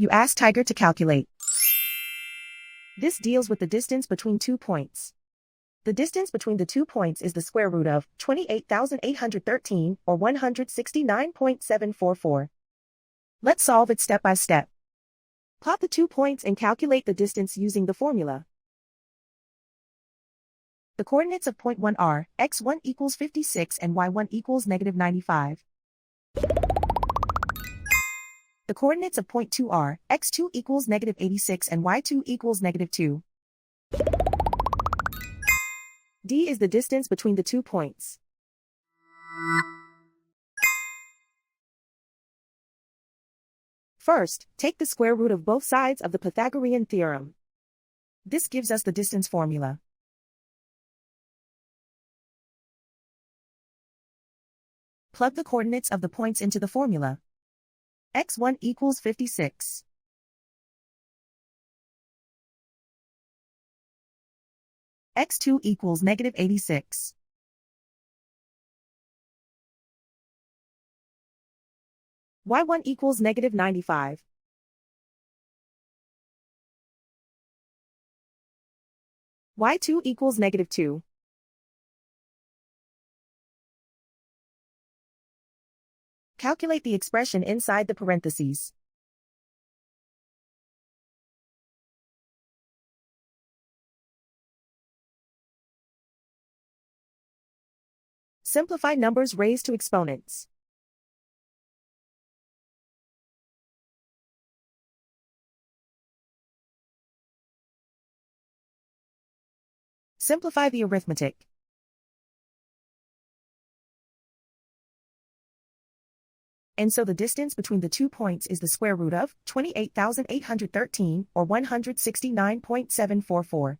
You ask Tiger to calculate. This deals with the distance between 2 points. The distance between the 2 points is the square root of 28,813 or 169.744. Let's solve it step by step. Plot the 2 points and calculate the distance using the formula. The coordinates of point 1 are x1 equals 56 and y1 equals -95. The coordinates of point 2 are x2 equals -86 and y2 equals -2. D is the distance between the 2 points. First, take the square root of both sides of the Pythagorean theorem. This gives us the distance formula. Plug the coordinates of the points into the formula. x1 equals 56. x2 equals -86. y1 equals -95. y2 equals -2. Calculate the expression inside the parentheses. Simplify numbers raised to exponents. Simplify the arithmetic. And so the distance between the 2 points is the square root of 28,813 or 169.744.